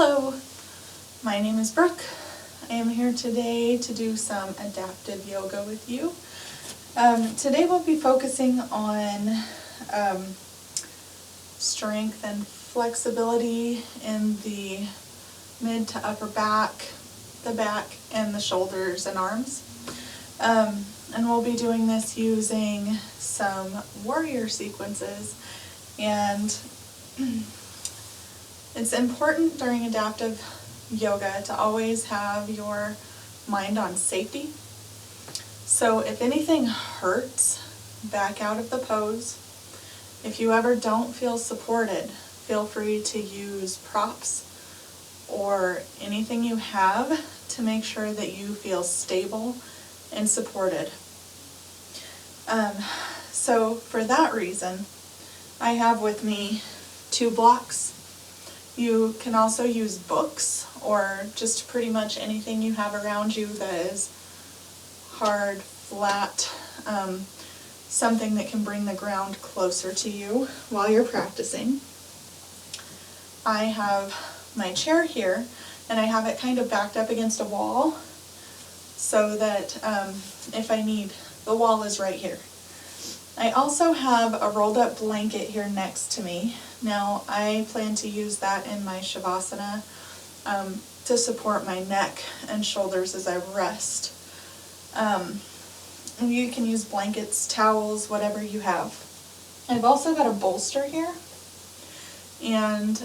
Hello, my name is Brooke. I am here today to do some adaptive yoga with you. Today we'll be focusing on strength and flexibility in the mid to upper back, the back, and the shoulders and arms. And we'll be doing this using some warrior sequences, and it's important during adaptive yoga to always have your mind on safety. So if anything hurts, back out of the pose. If you ever don't feel supported, feel free to use props or anything you have to make sure that you feel stable and supported. So for that reason, I have with me 2 blocks. You can also use books or just pretty much anything you have around you that is hard, flat, something that can bring the ground closer to you while you're practicing. I have my chair here, and I have it kind of backed up against a wall so that if I need, the wall is right here. I also have a rolled up blanket here next to me. Now I plan to use that in my Shavasana to support my neck and shoulders as I rest. You can use blankets, towels, whatever you have. I've also got a bolster here, and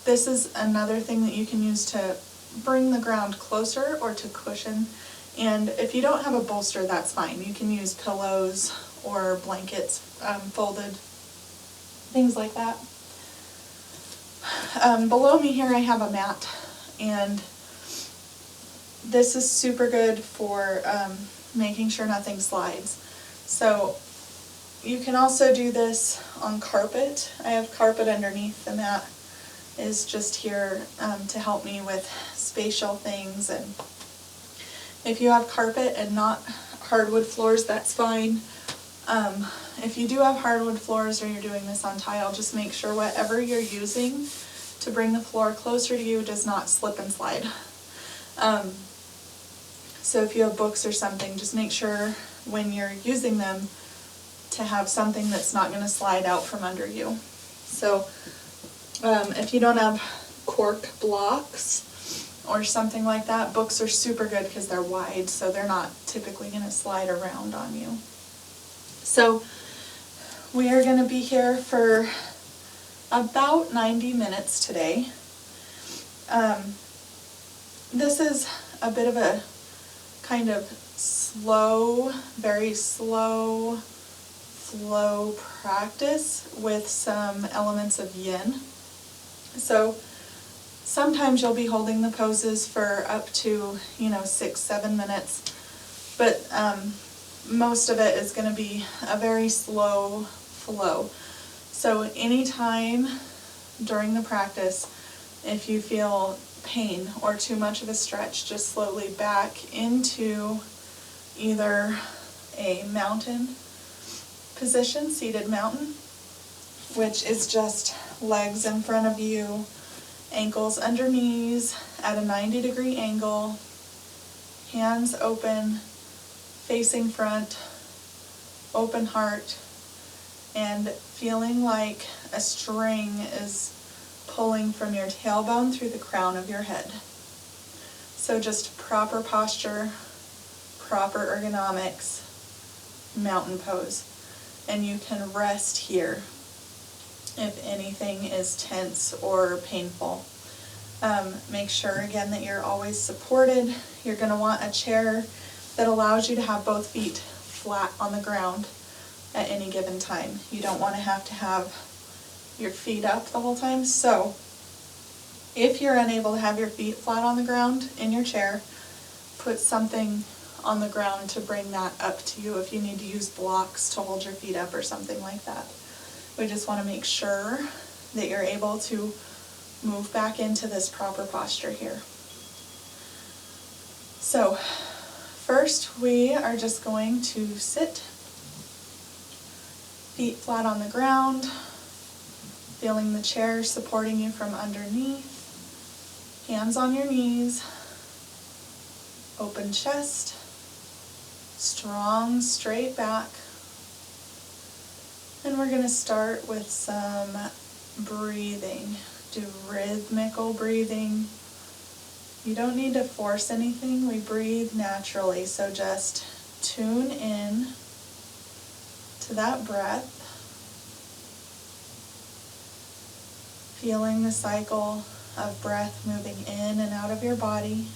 this is another thing that you can use to bring the ground closer or to cushion. And if you don't have a bolster, that's fine. You can use pillows or blankets, folded, things like that. Below me here I have a mat, and this is super good for making sure nothing slides. So you can also do this on carpet. I have carpet underneath. The mat is just here to help me with spatial things, and if you have carpet and not hardwood floors, that's fine. If you do have hardwood floors or you're doing this on tile, just make sure whatever you're using to bring the floor closer to you does not slip and slide. So if you have books or something, just make sure when you're using them to have something that's not going to slide out from under you. So if you don't have cork blocks or something like that, books are super good because they're wide, so they're not typically going to slide around on you. So we are going to be here for about 90 minutes today. This is a bit of a kind of slow, very slow flow practice with some elements of yin. So sometimes you'll be holding the poses for up to 6-7 minutes, but most of it is going to be a very slow flow. So anytime during the practice, if you feel pain or too much of a stretch, just slowly back into either a mountain position, seated mountain, which is just legs in front of you, ankles under knees at a 90-degree angle, hands open, facing front, open heart, and feeling like a string is pulling from your tailbone through the crown of your head. So just proper posture, proper ergonomics, mountain pose. And you can rest here if anything is tense or painful. Make sure again that you're always supported. You're going to want a chair that allows you to have both feet flat on the ground at any given time. You don't want to have your feet up the whole time. So if you're unable to have your feet flat on the ground in your chair, put something on the ground to bring that up to you if you need to use blocks to hold your feet up or something like that. We just want to make sure that you're able to move back into this proper posture here. So first we are just going to sit, feet flat on the ground, feeling the chair supporting you from underneath. Hands on your knees, open chest, strong straight back. And we're going to start with some breathing. Do rhythmical breathing. You don't need to force anything. We breathe naturally. So just tune in to that breath. Feeling the cycle of breath moving in and out of your body.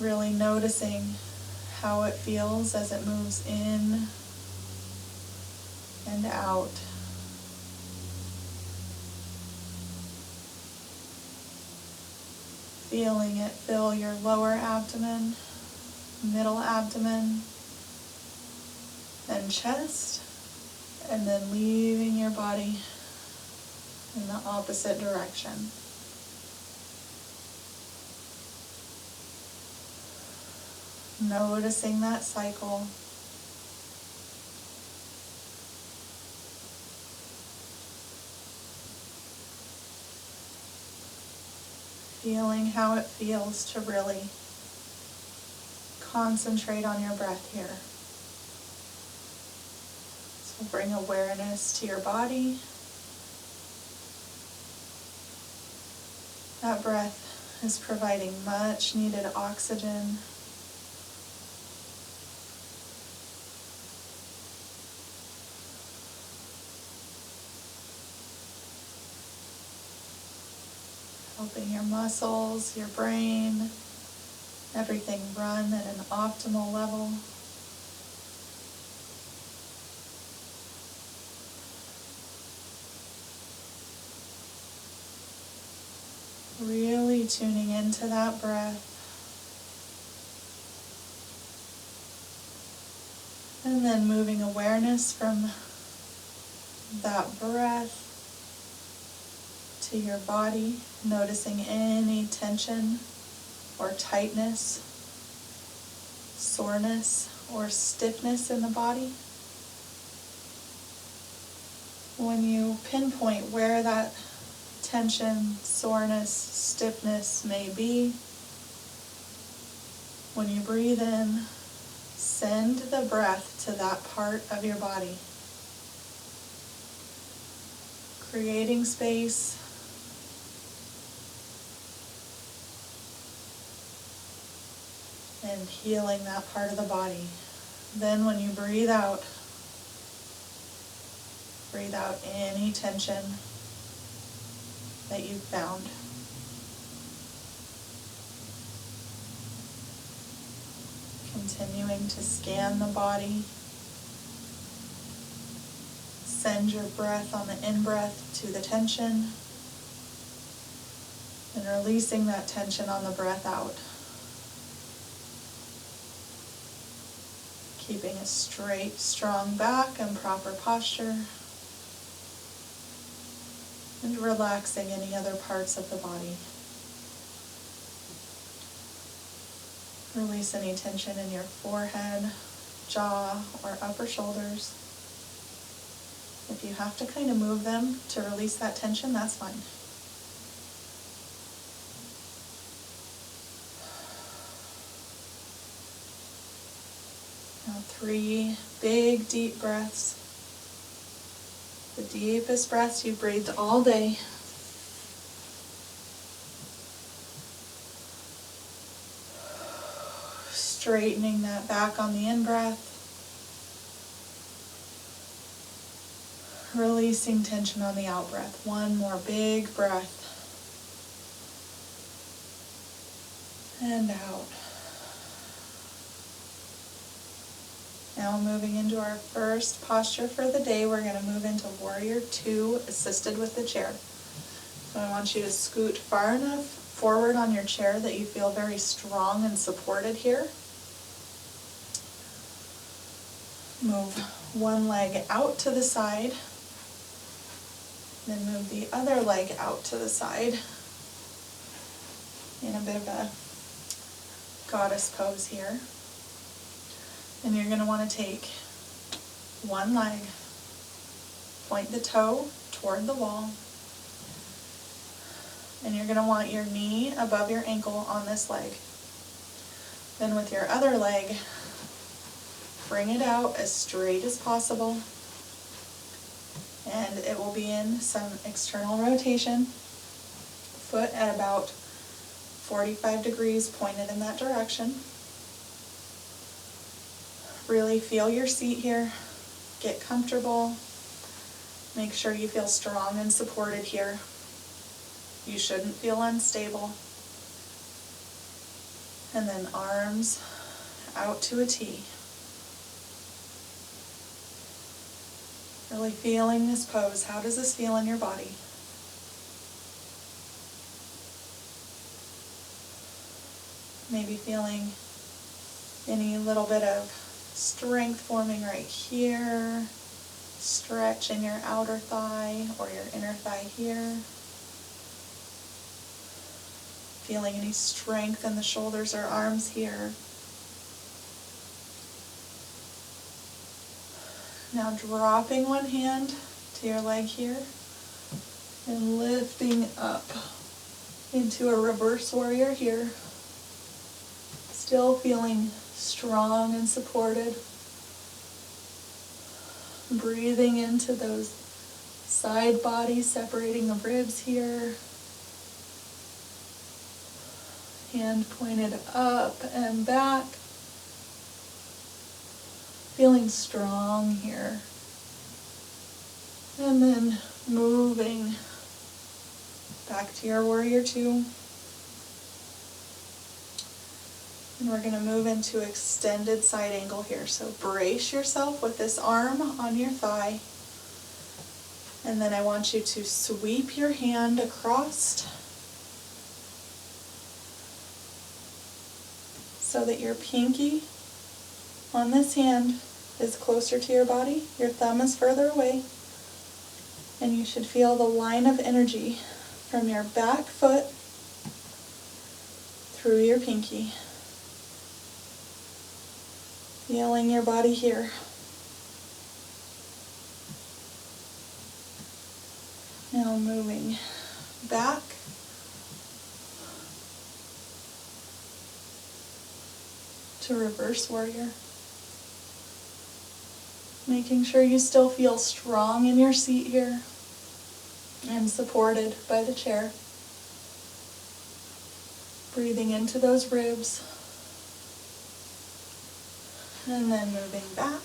Really noticing how it feels as it moves in and out. Feeling it fill your lower abdomen, middle abdomen, then chest, and then leaving your body in the opposite direction. Noticing that cycle. Feeling how it feels to really concentrate on your breath here. So bring awareness to your body. That breath is providing much needed oxygen. Helping your muscles, your brain, everything run at an optimal level. Really tuning into that breath. And then moving awareness from that breath to your body, noticing any tension or tightness, soreness or stiffness in the body. When you pinpoint where that tension, soreness, stiffness may be, when you breathe in, send the breath to that part of your body, creating space, and healing that part of the body. Then when you breathe out any tension that you've found. Continuing to scan the body. Send your breath on the in-breath to the tension and releasing that tension on the breath out. Keeping a straight, strong back and proper posture. And relaxing any other parts of the body. Release any tension in your forehead, jaw, or upper shoulders. If you have to kind of move them to release that tension, that's fine. Now 3 big, deep breaths. The deepest breaths you've breathed all day. Straightening that back on the in-breath. Releasing tension on the out-breath. One more big breath. And out. Now moving into our first posture for the day, we're going to move into Warrior 2, assisted with the chair. So I want you to scoot far enough forward on your chair that you feel very strong and supported here. Move one leg out to the side, then move the other leg out to the side in a bit of a goddess pose here. And you're going to want to take one leg, point the toe toward the wall, And you're going to want your knee above your ankle on this leg. Then with your other leg, bring it out as straight as possible. And it will be in some external rotation. Foot at about 45 degrees pointed in that direction. Really feel your seat here. Get comfortable. Make sure you feel strong and supported here. You shouldn't feel unstable. And then arms out to a T. Really feeling this pose. How does this feel in your body? Maybe feeling any little bit of strength forming right here. Stretch in your outer thigh or your inner thigh here. Feeling any strength in the shoulders or arms here. Now dropping one hand to your leg here and lifting up into a reverse warrior here. Still feeling strong and supported. Breathing into those side bodies, separating the ribs here. Hand pointed up and back. Feeling strong here. And then moving back to your warrior two. And we're going to move into extended side angle here. So brace yourself with this arm on your thigh. And then I want you to sweep your hand across so that your pinky on this hand is closer to your body. Your thumb is further away. And you should feel the line of energy from your back foot through your pinky. Feeling your body here. Now moving back. To reverse warrior. Making sure you still feel strong in your seat here and supported by the chair. Breathing into those ribs. And then moving back,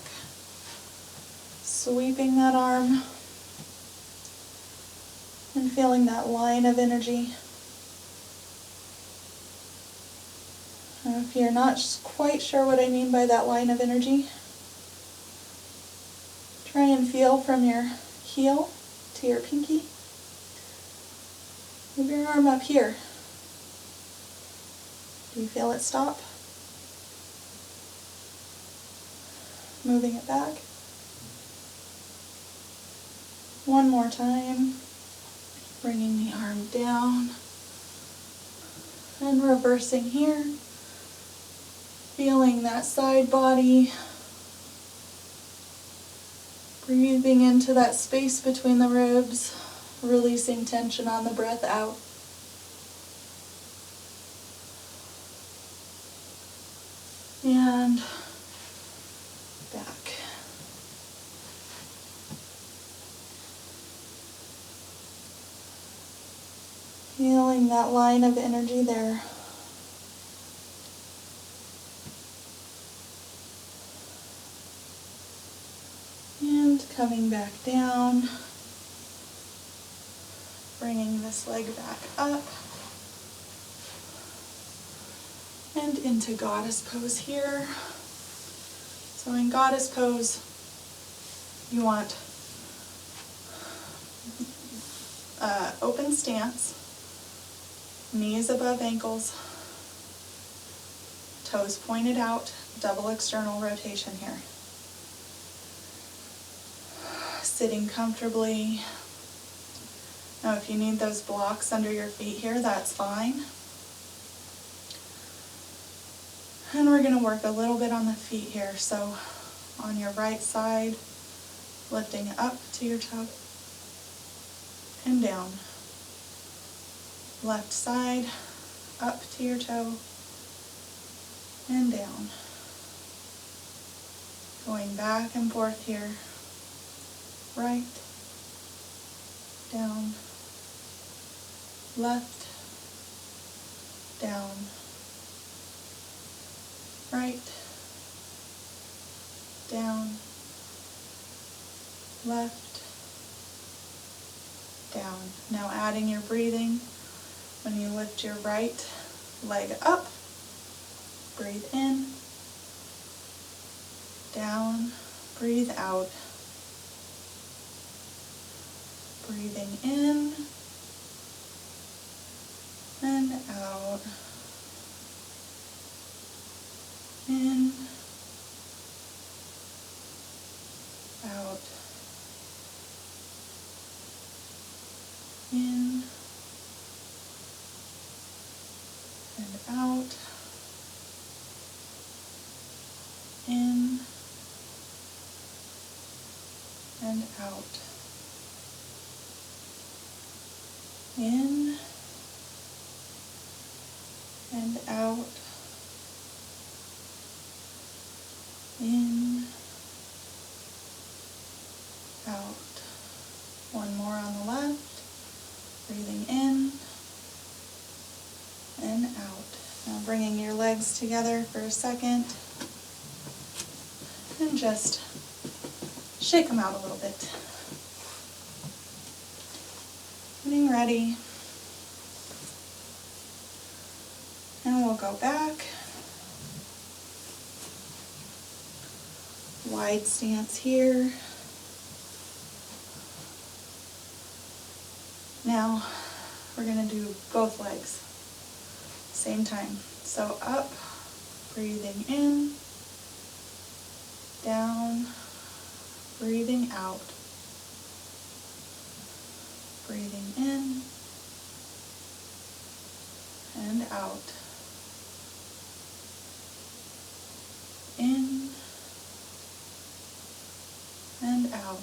sweeping that arm, and feeling that line of energy. If you're not quite sure what I mean by that line of energy, try and feel from your heel to your pinky. Move your arm up here. Do you feel it stop? Moving it back. One more time. Bringing the arm down. And reversing here. Feeling that side body. Breathing into that space between the ribs. Releasing tension on the breath out. And back. Feeling that line of energy there. And coming back down. Bringing this leg back up. And into goddess pose here. So in goddess pose, you want open stance, knees above ankles, toes pointed out, double external rotation here. Sitting comfortably. Now if you need those blocks under your feet here, that's fine. And we're going to work a little bit on the feet here. So on your right side, lifting up to your toe and down. Left side, up to your toe, and down. Going back and forth here. Right, down, left, down, right, down, left, down. Now adding your breathing. When you lift your right leg up, breathe in, down, breathe out. Breathing in and out. In, out. In and out. In and out. In and out. In, out. One more on the left. Breathing in and out. Now bringing your legs together for a second and just shake them out a little bit. Getting ready. And we'll go back. Wide stance here. Now we're going to do both legs. Same time. So up, breathing in, down, breathing out. Breathing in and out. In and out.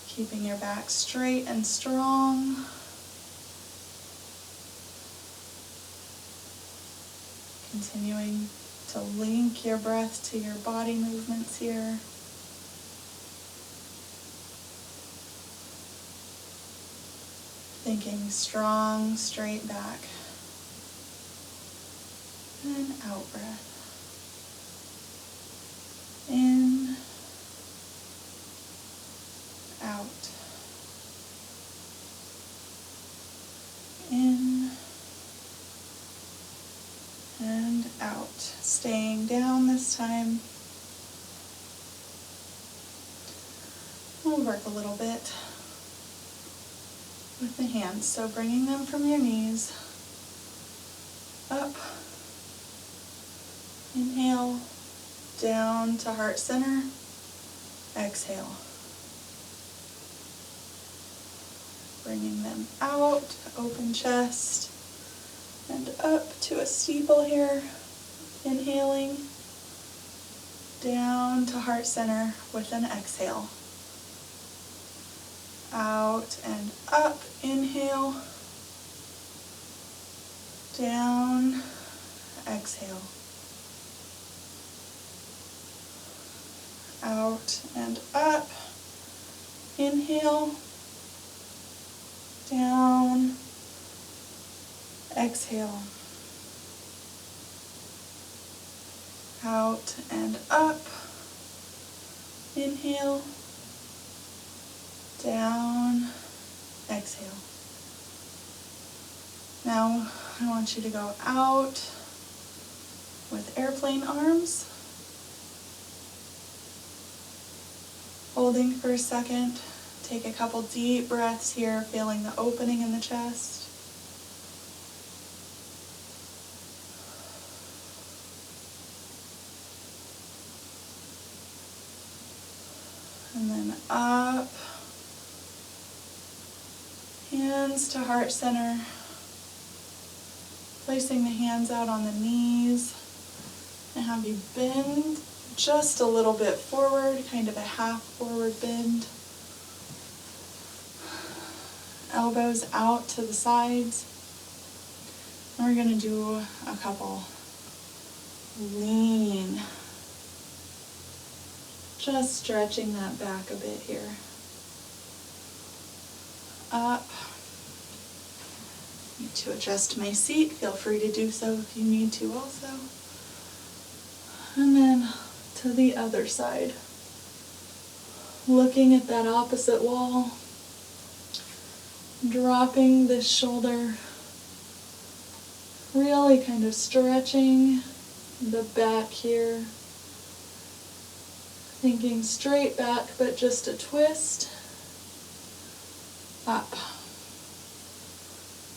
Keeping your back straight and strong. Continuing to link your breath to your body movements here. Thinking strong, straight back. And out breath. In, out. In, and out. Staying down this time. We'll work a little bit with the hands. So bringing them from your knees up. Inhale, down to heart center. Exhale. Bringing them out, open chest, and up to a steeple here. Inhaling, down to heart center with an exhale. Out and up, inhale, down, exhale. Out and up, inhale, down, exhale. Out and up, inhale, down, exhale. Now I want you to go out with airplane arms. Holding for a second. Take a couple deep breaths here, feeling the opening in the chest. And then up. Hands to heart center. Placing the hands out on the knees. And have you bend just a little bit forward, kind of a half forward bend. elbows out to the sides. And we're going to do a couple lean, just stretching that back a bit here. Up. Need to adjust my seat. Feel free to do so if you need to also. And then to the other side. Looking at that opposite wall. Dropping this shoulder. Really kind of stretching the back here. Thinking straight back, but just a twist. Up.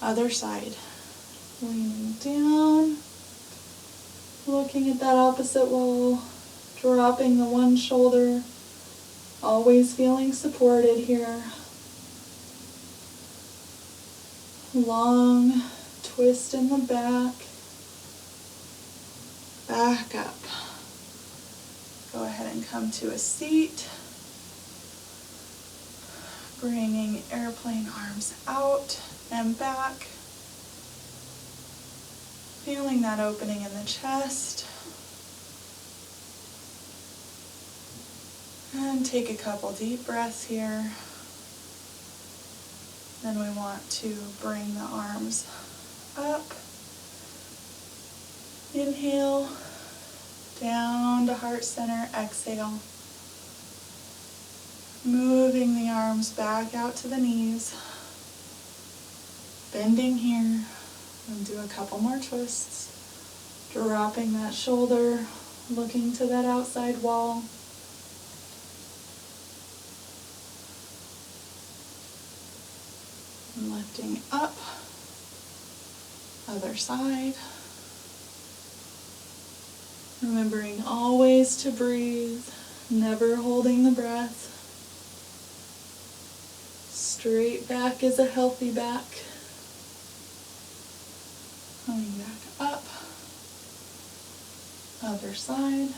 Other side. Leaning down. Looking at that opposite wall. Dropping the one shoulder. Always feeling supported here. Long twist in the back. Back up. Go ahead and come to a seat. Bringing airplane arms out and back. Feeling that opening in the chest. And take a couple deep breaths here. Then we want to bring the arms up. Inhale, down to heart center, exhale. Moving the arms back out to the knees. Bending here. And do a couple more twists. Dropping that shoulder, looking to that outside wall. And lifting up. Other side. Remembering always to breathe, never holding the breath. Straight back is a healthy back. Coming back up. Other side.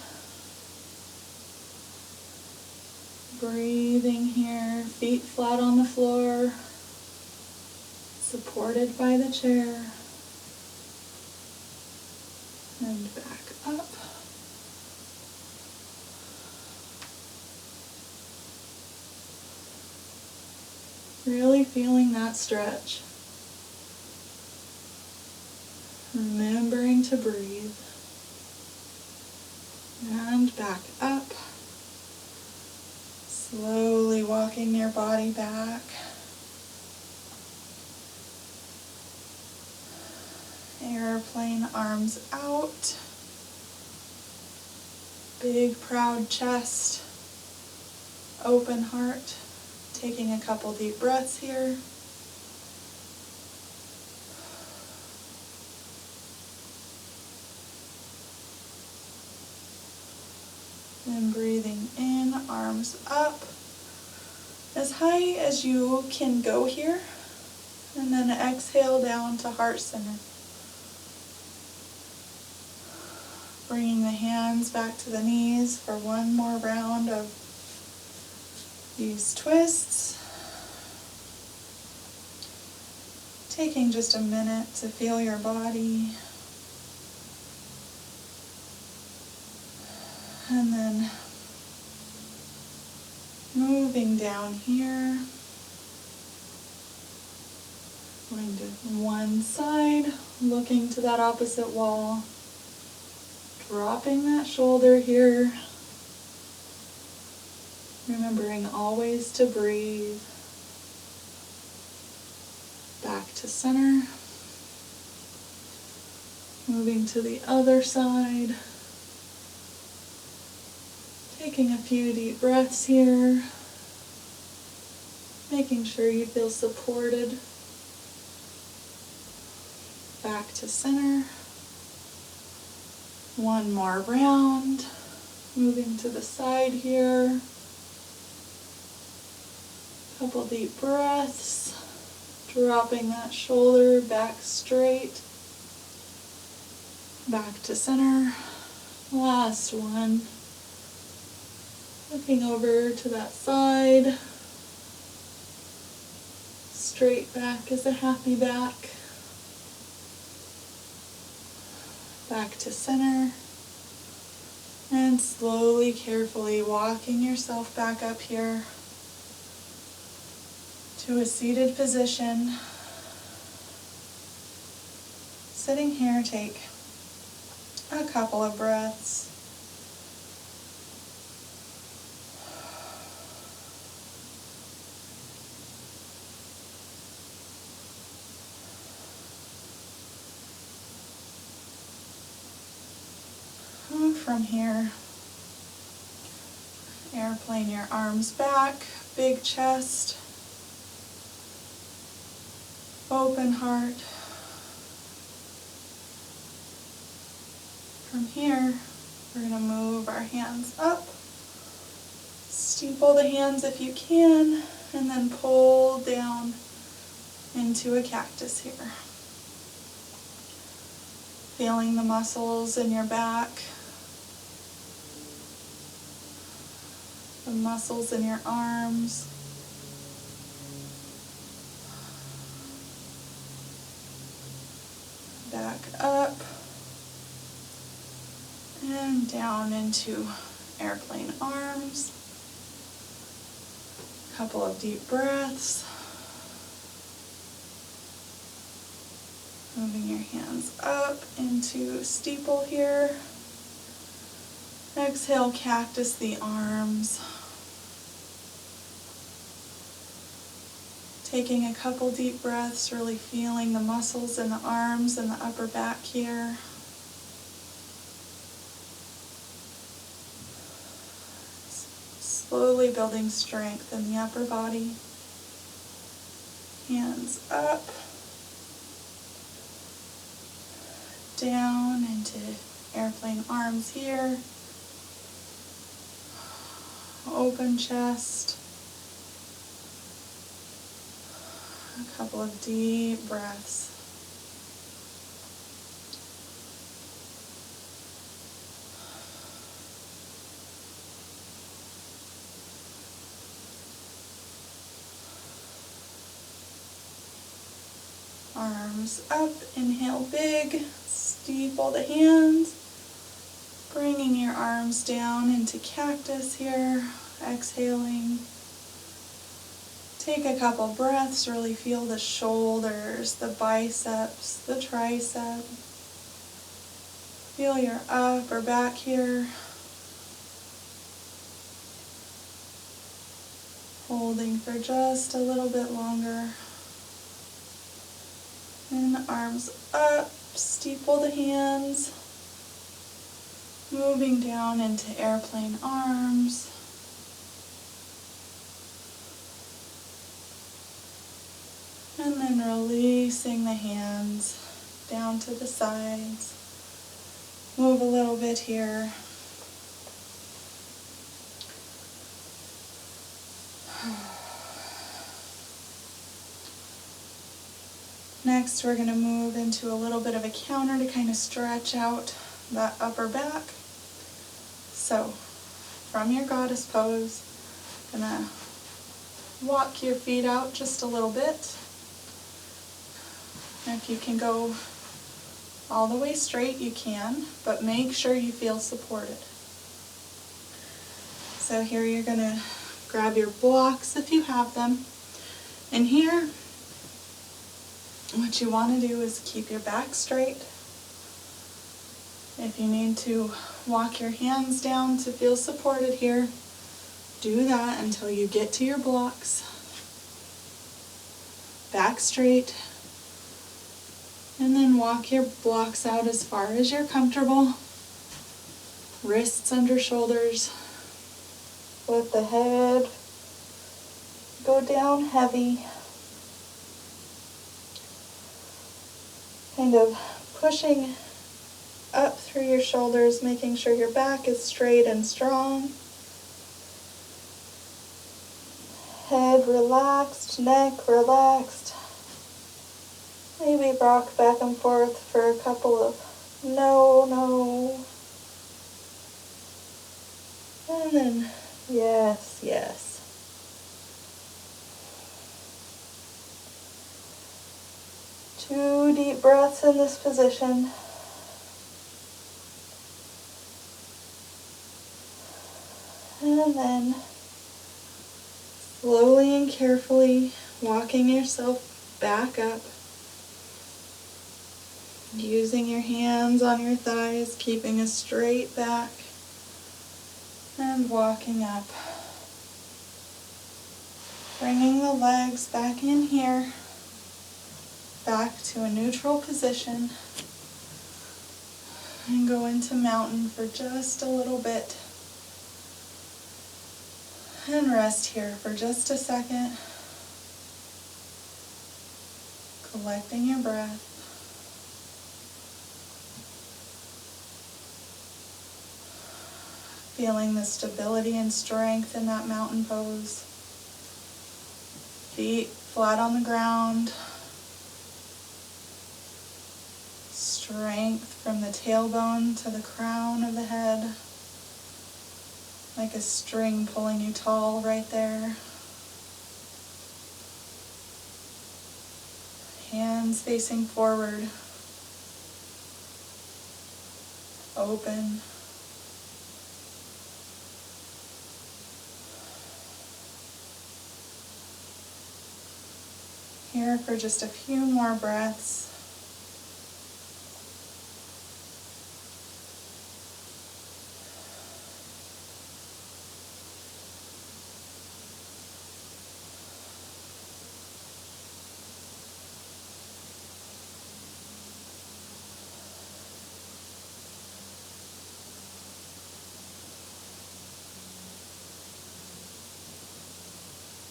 Breathing here, feet flat on the floor, supported by the chair. And back up. Really feeling that stretch. Remembering to breathe. And back up. Slowly walking your body back. Airplane arms out. Big proud chest. Open heart. Taking a couple deep breaths here. And breathing in, arms up. As high as you can go here. And then exhale down to heart center. Bringing the hands back to the knees for one more round of these twists. Taking just a minute to feel your body. And then moving down here. Going to one side, looking to that opposite wall. Dropping that shoulder here. Remembering always to breathe. Back to center. Moving to the other side. Taking a few deep breaths here. Making sure you feel supported. Back to center. One more round. Moving to the side here. Couple deep breaths. Dropping that shoulder back straight. Back to center. Last one. Looking over to that side. Straight back is a happy back. Back to center. And slowly, carefully walking yourself back up here to a seated position. Sitting here, take a couple of breaths. From here, airplane your arms back, big chest, open heart. From here, we're going to move our hands up, steeple the hands if you can, and then pull down into a cactus here. Feeling the muscles in your back, the muscles in your arms. Back up and down into airplane arms. A couple of deep breaths. Moving your hands up into steeple here. Exhale, cactus the arms. Taking a couple deep breaths, really feeling the muscles in the arms and the upper back here. Slowly building strength in the upper body. Hands up. Down into airplane arms here. Open chest. A couple of deep breaths. Arms up, inhale big, steeple the hands, bringing your arms down into cactus here, exhaling. Take a couple breaths, really feel the shoulders, the biceps, the tricep. Feel your upper back here. Holding for just a little bit longer. And arms up, steeple the hands. Moving down into airplane arms. And then releasing the hands down to the sides. Move a little bit here. Next, we're going to move into a little bit of a counter to kind of stretch out that upper back. So, from your goddess pose, gonna walk your feet out just a little bit. And if you can go all the way straight, you can, but make sure you feel supported. So here you're gonna grab your blocks if you have them. And here, what you want to do is keep your back straight. If you need to walk your hands down to feel supported here, do that until you get to your blocks. Back straight. And then walk your blocks out as far as you're comfortable. Wrists under shoulders. Let the head go down heavy. Kind of pushing up through your shoulders, making sure your back is straight and strong. Head relaxed, neck relaxed. Maybe rock back and forth for a couple of no. And then yes. 2 deep breaths in this position. And then slowly and carefully walking yourself back up. Using your hands on your thighs, keeping a straight back. And walking up. Bringing the legs back in here. Back to a neutral position. And go into mountain for just a little bit. And rest here for just a second. Collecting your breath. Feeling the stability and strength in that mountain pose. Feet flat on the ground. Strength from the tailbone to the crown of the head. Like a string pulling you tall right there. Hands facing forward. Open. Here for just a few more breaths.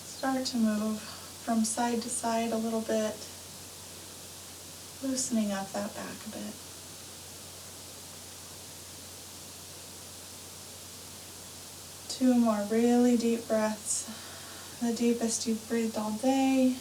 Start to move from side to side a little bit, loosening up that back a bit. Two more really deep breaths, the deepest you've breathed all day.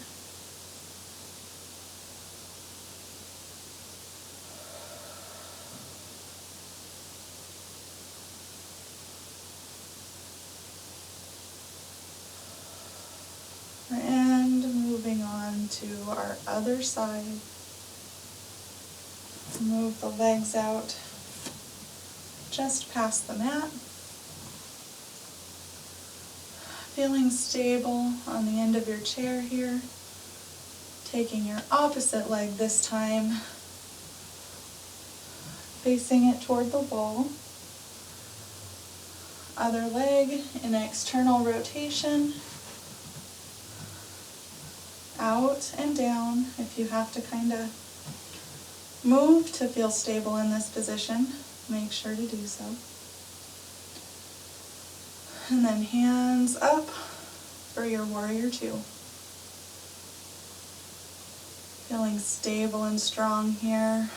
And moving on to our other side. Move the legs out just past the mat. Feeling stable on the end of your chair here. Taking your opposite leg this time, facing it toward the wall. Other leg in external rotation. Out and down. If you have to kind of move to feel stable in this position, make sure to do so. And then hands up for your warrior two. Feeling stable and strong here.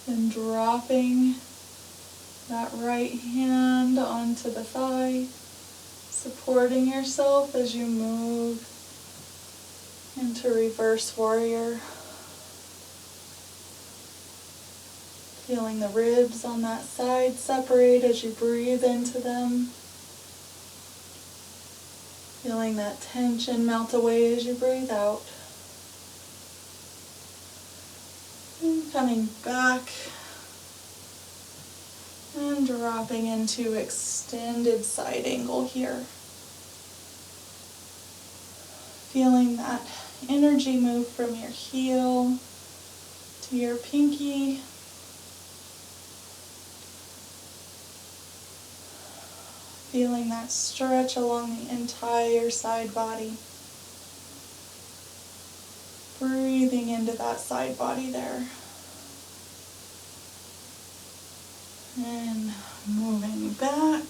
Then dropping that right hand onto the thigh. Supporting yourself as you move into reverse warrior. Feeling the ribs on that side separate as you breathe into them. Feeling that tension melt away as you breathe out. And coming back and dropping into extended side angle here. Feeling that energy move from your heel to your pinky. Feeling that stretch along the entire side body. Breathing into that side body there. And moving back.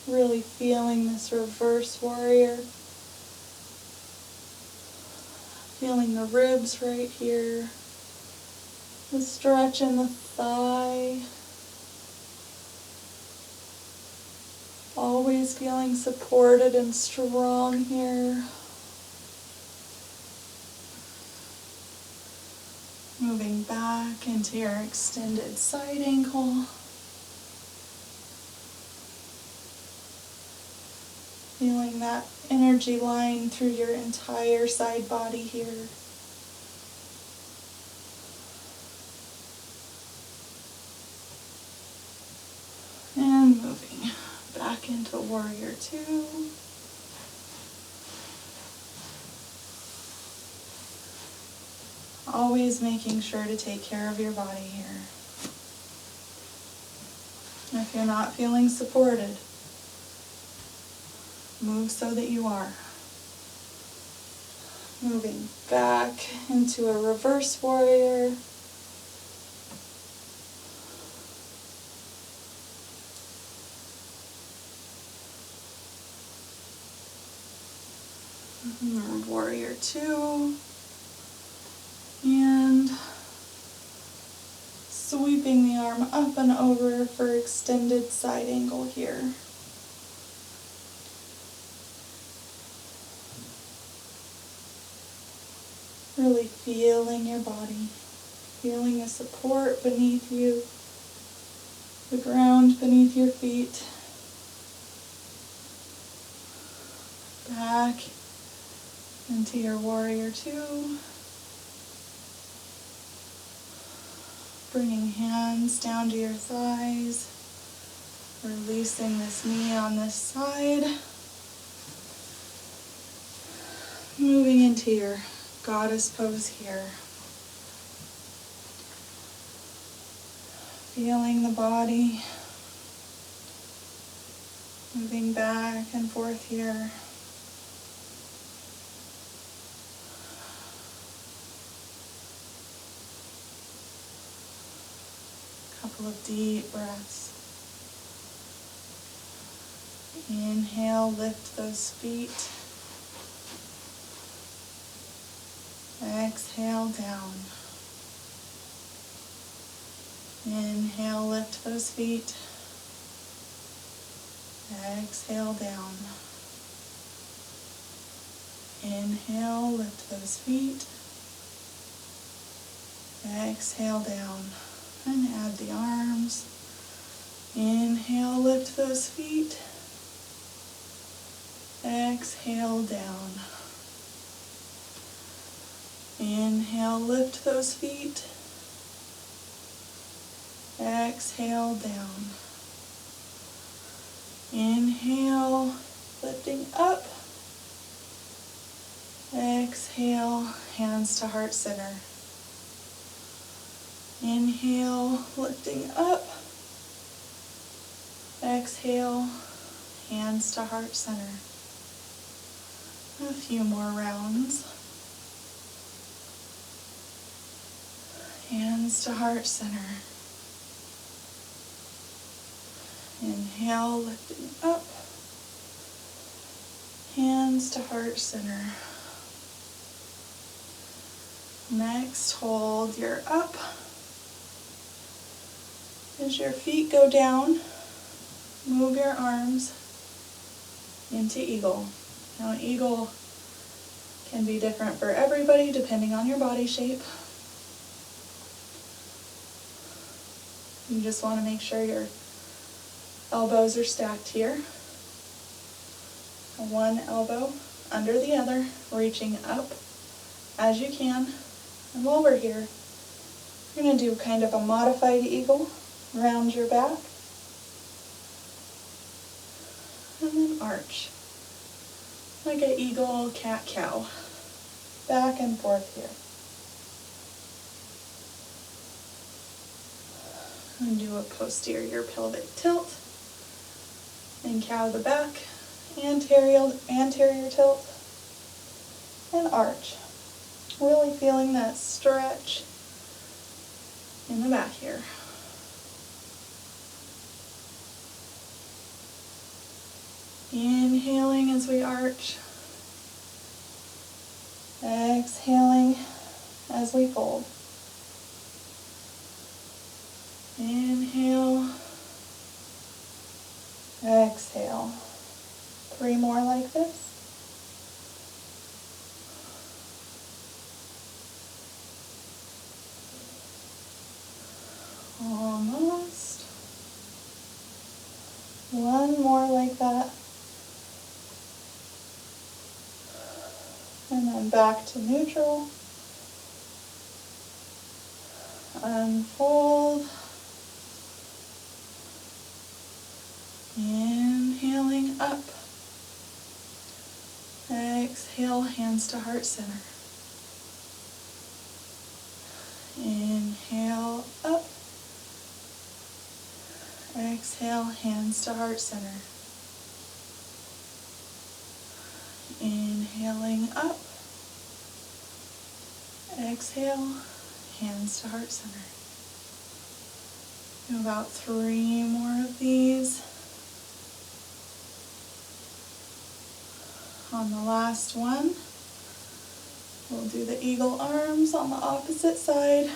Really feeling this reverse warrior. Feeling the ribs right here. The stretch in the thigh. Always feeling supported and strong here. Moving back into your extended side ankle. Feeling that energy line through your entire side body here. And moving back into Warrior Two. Always making sure to take care of your body here. If you're not feeling supported, move so that you are. Moving back into a reverse warrior. Warrior Two. And sweeping the arm up and over for extended side angle here. Really feeling your body, feeling the support beneath you, the ground beneath your feet. Back into your Warrior Two. Bringing hands down to your thighs, releasing this knee on this side. Moving into your goddess pose here. Feeling the body, moving back and forth here. Couple of deep breaths. Inhale, lift those feet. Exhale, down. Inhale, lift those feet. Exhale, down. Inhale, lift those feet. Exhale, down. And add the arms. Inhale, lift those feet. Exhale, down. Inhale, lift those feet. Exhale, down. Inhale, lifting up. Exhale, hands to heart center. Inhale, lifting up. Exhale, hands to heart center. A few more rounds. Hands to heart center. Inhale, lifting up. Hands to heart center. Next, hold your up. As your feet go down, move your arms into eagle. Now, eagle can be different for everybody depending on your body shape. You just want to make sure your elbows are stacked here. One elbow under the other, reaching up as you can. And while we're here, we're going to do kind of a modified eagle. Round your back. And then arch. Like an eagle, cat, cow. Back and forth here. And do a posterior pelvic tilt. And cow the back. Anterior tilt. And arch. Really feeling that stretch in the back here. Inhaling as we arch. Exhaling as we fold. Inhale. Exhale. 3 more like this. Almost. 1 more like that. And then back to neutral. Unfold. Inhaling up. Exhale, hands to heart center. Inhale up. Exhale, hands to heart center. Inhaling up. Exhale, hands to heart center. Do about 3 more of these. On the last one, we'll do the eagle arms on the opposite side.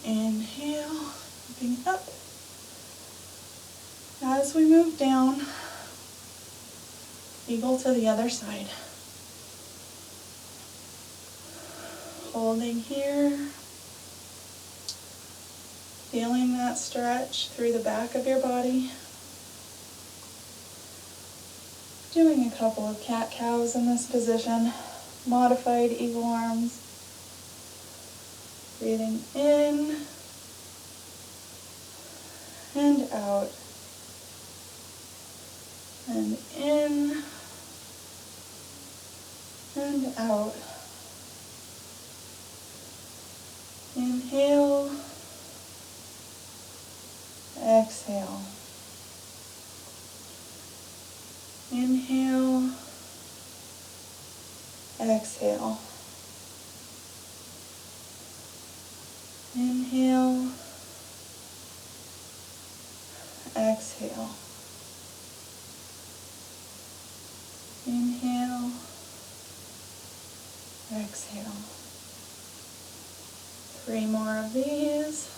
Inhale, moving up. As we move down, eagle to the other side. Holding here. Feeling that stretch through the back of your body. Doing a couple of cat-cows in this position. Modified eagle arms. Breathing in and out. And in and out. Inhale. Exhale. Inhale. Exhale. Inhale. Exhale. Inhale. Exhale. 3 more of these.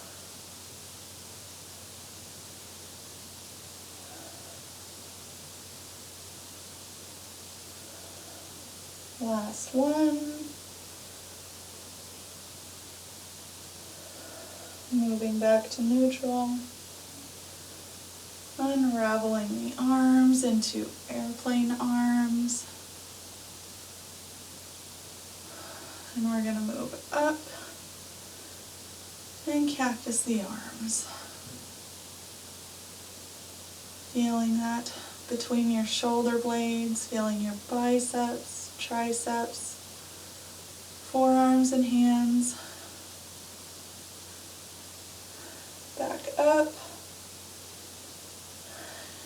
Last one. Moving back to neutral. Unraveling the arms into airplane arms. And we're going to move up and cactus the arms. Feeling that between your shoulder blades, feeling your biceps, triceps, forearms and hands. Back up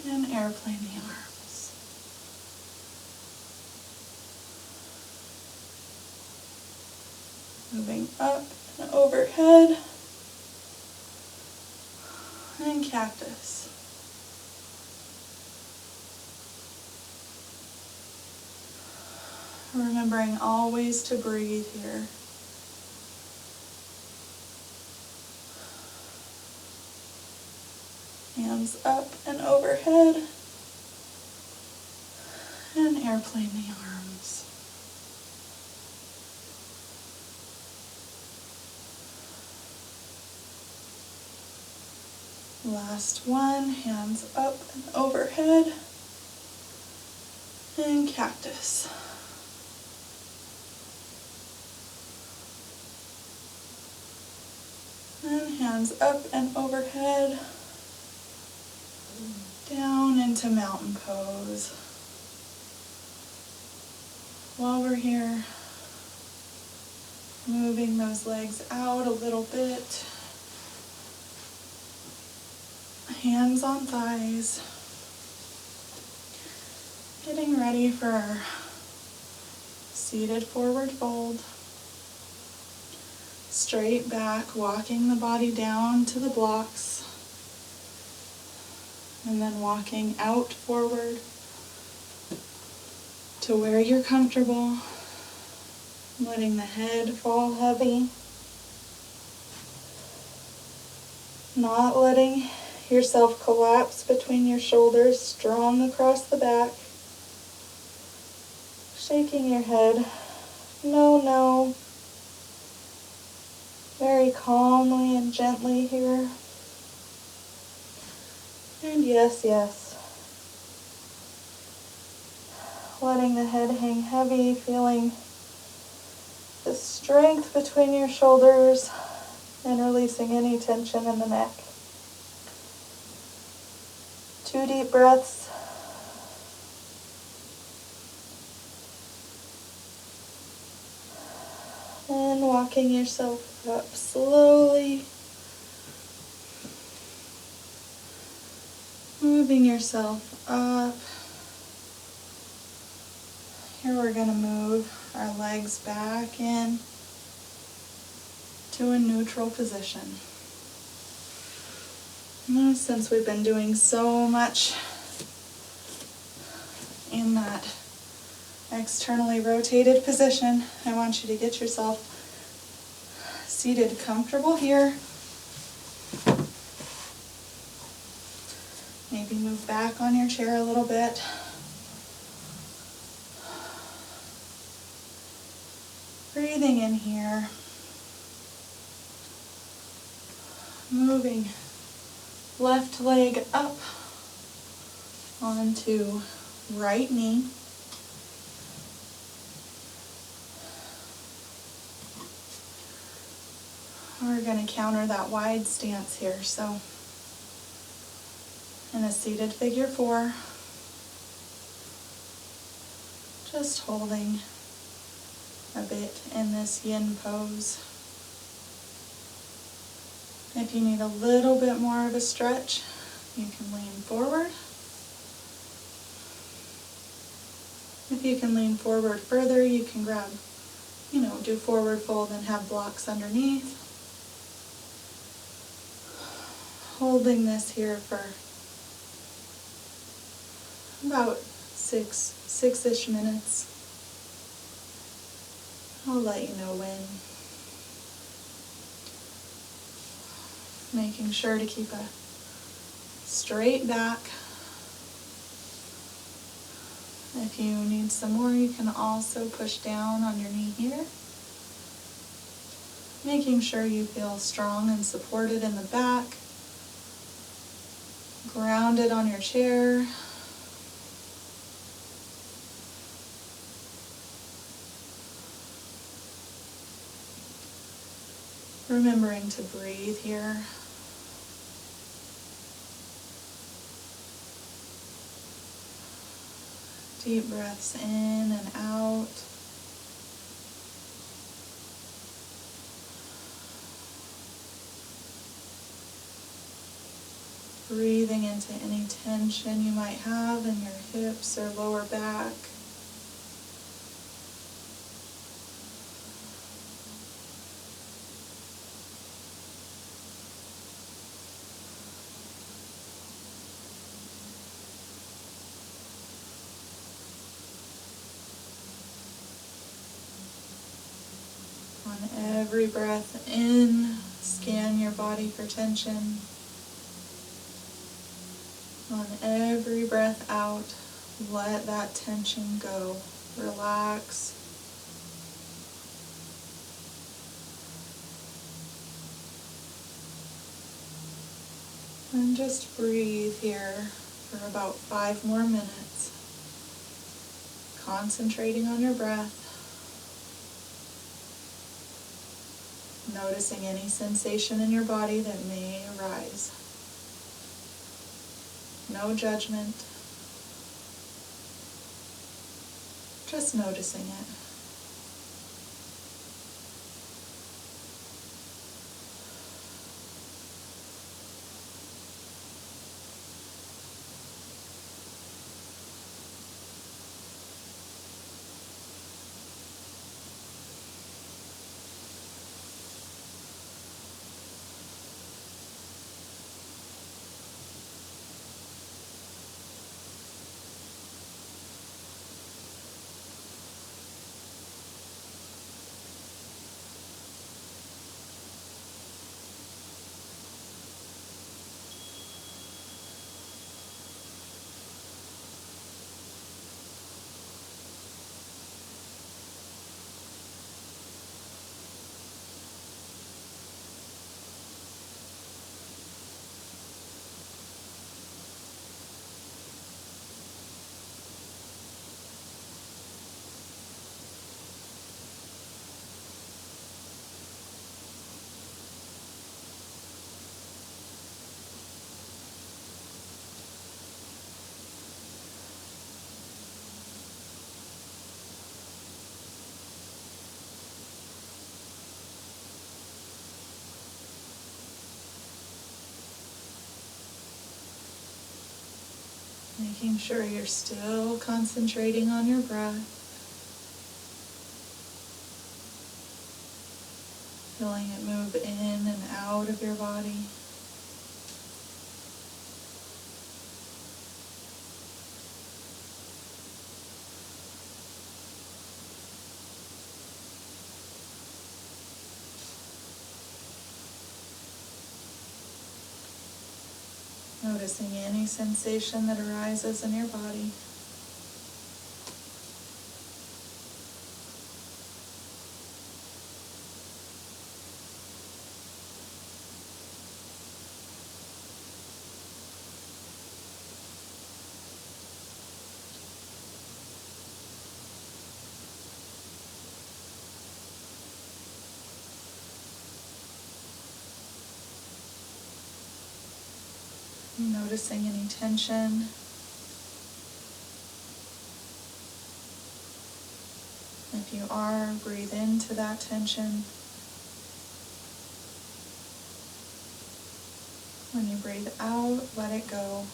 and airplane the arms. Moving up and overhead and cactus. Remembering always to breathe here. Hands up and overhead and airplane the arms. Last one, hands up and overhead and cactus. And hands up and overhead, down into mountain pose. While we're here, moving those legs out a little bit. Hands on thighs. Getting ready for our seated forward fold. Straight back, walking the body down to the blocks. And then walking out forward to where you're comfortable. Letting the head fall heavy. Not letting yourself collapse between your shoulders, strong across the back. Shaking your head. No, no. Very calmly and gently here. And yes, yes. letting the head hang heavy, feeling the strength between your shoulders and releasing any tension in the neck. 2 deep breaths. And walking yourself up slowly. Moving yourself up. Here we're going to move our legs back in to a neutral position. Now, since we've been doing so much in that externally rotated position, I want you to get yourself seated comfortable here. Maybe move back on your chair a little bit. Breathing in here. Moving left leg up onto right knee. We're going to counter that wide stance here. So in a seated figure 4, just holding a bit in this yin pose. If you need a little bit more of a stretch, you can lean forward. If you can lean forward further, you can grab, do forward fold and have blocks underneath. Holding this here for about six-ish minutes. I'll let you know when. Making sure to keep a straight back. If you need some more, you can also push down on your knee here. Making sure you feel strong and supported in the back. Grounded on your chair. Remembering to breathe here. Deep breaths in and out. Breathing into any tension you might have in your hips or lower back. On every breath in, scan your body for tension. On every breath out, let that tension go. Relax. And just breathe here for about 5 more minutes. Concentrating on your breath. Noticing any sensation in your body that may arise. No judgment. Just noticing it. Making sure you're still concentrating on your breath. Feeling it move in and out of your body. Noticing any sensation that arises in your body. Noticing any tension. If you are, breathe into that tension. When you breathe out, let it go.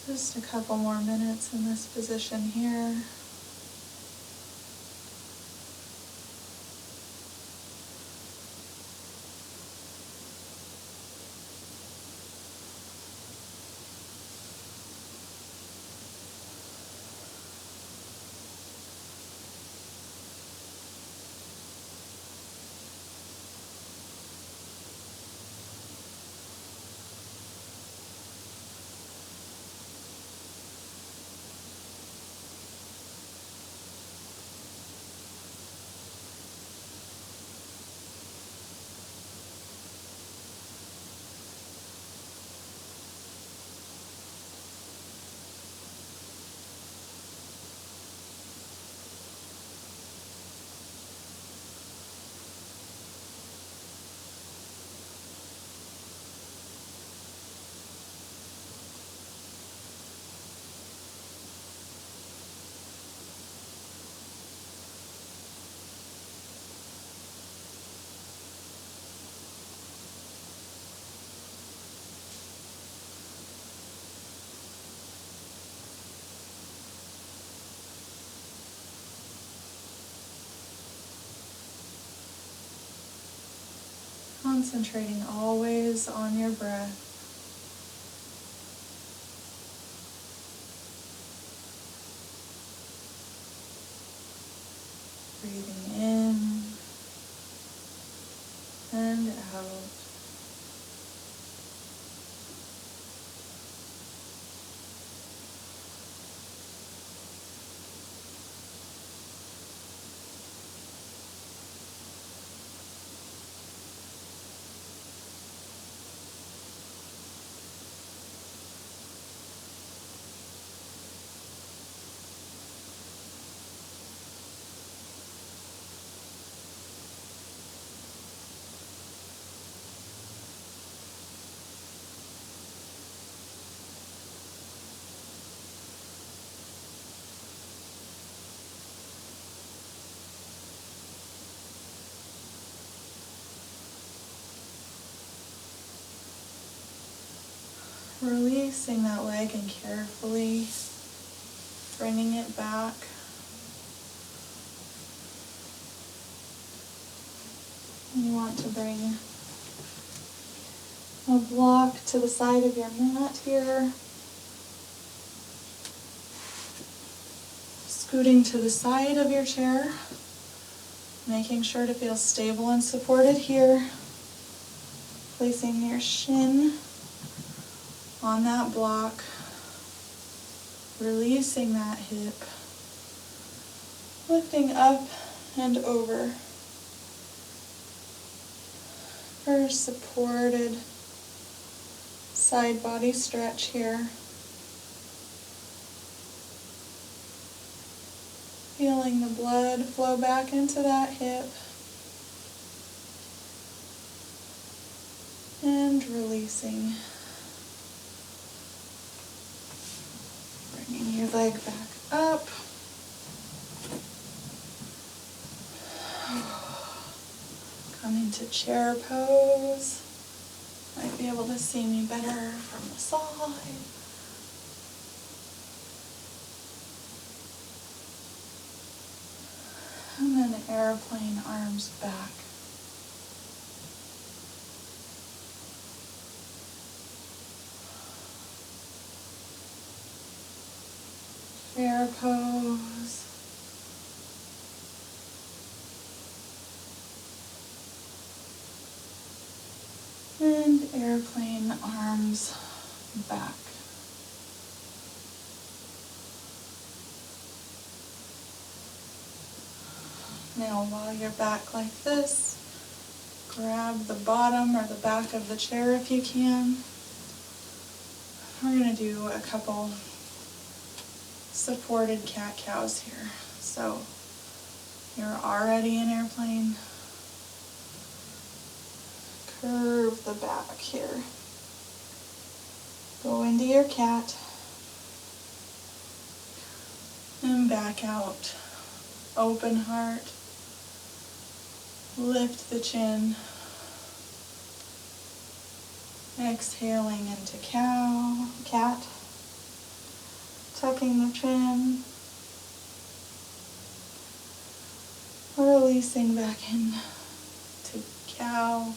Just a couple more minutes in this position here. Concentrating always on your breath. Breathing in and out. Releasing that leg and carefully bringing it back. You want to bring a block to the side of your mat here. Scooting to the side of your chair, making sure to feel stable and supported here. Placing your shin on that block, releasing that hip, lifting up and over. for a supported side body stretch here. Feeling the blood flow back into that hip. And releasing. Bringing your leg back up. Come into chair pose. Might be able to see me better from the side. And then airplane arms back. Chair pose. And airplane arms back. Now while you're back like this, grab the bottom or the back of the chair if you can. We're going to do a couple supported cat-cows here. So you're already in airplane. Curve the back here. Go into your cat. And back out. Open heart. Lift the chin. Exhaling into cat. Tucking the chin. Releasing back in to cow.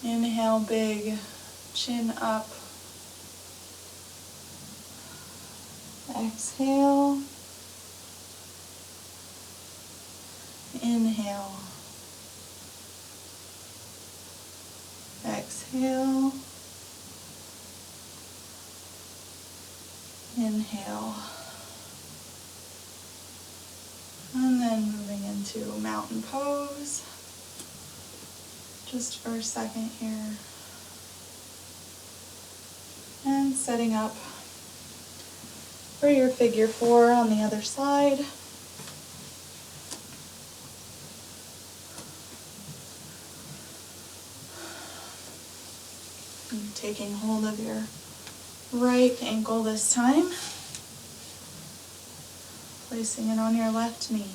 Inhale big, chin up. Exhale. Inhale. Exhale. Inhale. And then moving into mountain pose. Just for a second here. And setting up for your figure 4 on the other side. And taking hold of your right ankle this time. Placing it on your left knee.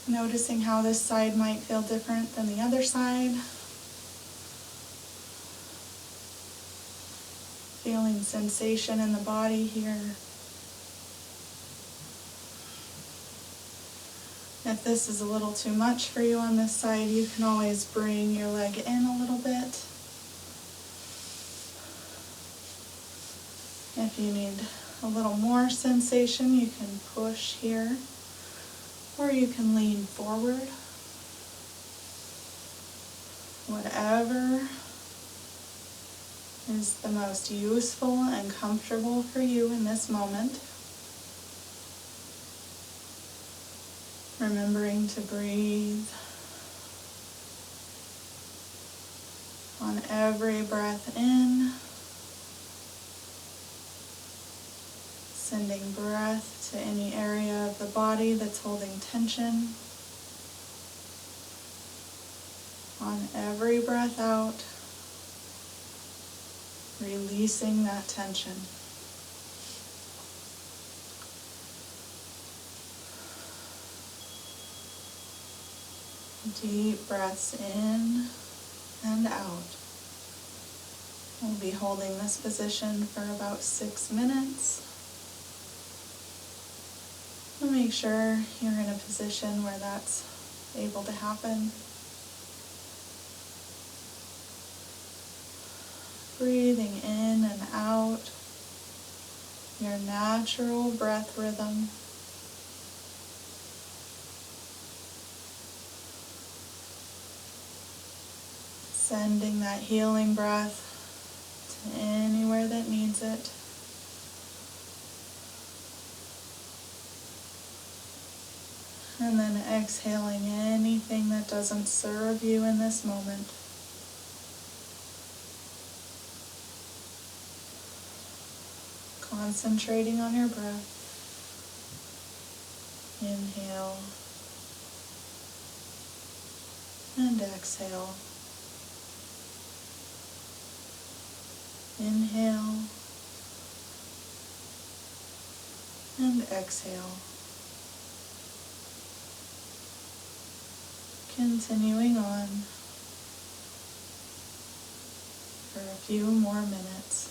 Noticing how this side might feel different than the other side. Feeling sensation in the body here. If this is a little too much for you on this side, you can always bring your leg in a little bit. If you need a little more sensation, you can push here. Or you can lean forward. Whatever is the most useful and comfortable for you in this moment. Remembering to breathe on every breath in. Sending breath to any area of the body that's holding tension. On every breath out, releasing that tension. Deep breaths in and out. We'll be holding this position for about 6 minutes. Make sure you're in a position where that's able to happen. Breathing in and out, your natural breath rhythm. Sending that healing breath to anywhere that needs it. And then exhaling anything that doesn't serve you in this moment. Concentrating on your breath. Inhale and exhale. Inhale and exhale. Continuing on for a few more minutes.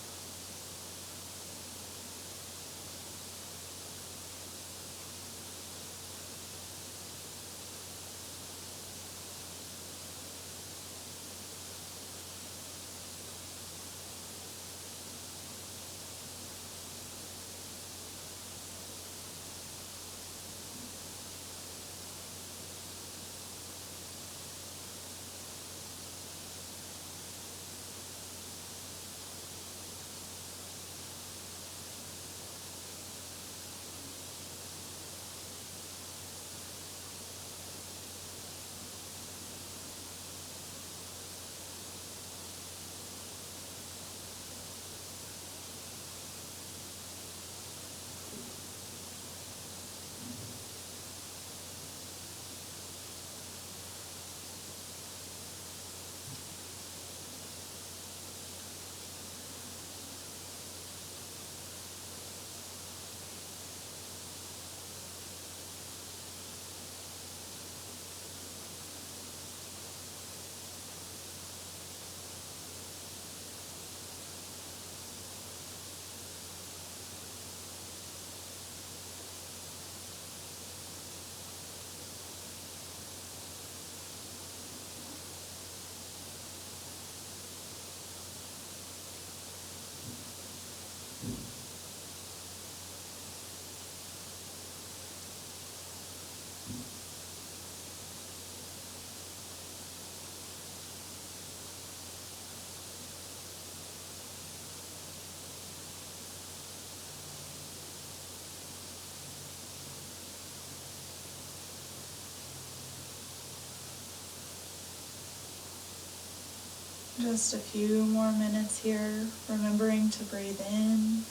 Just a few more minutes here, remembering to breathe in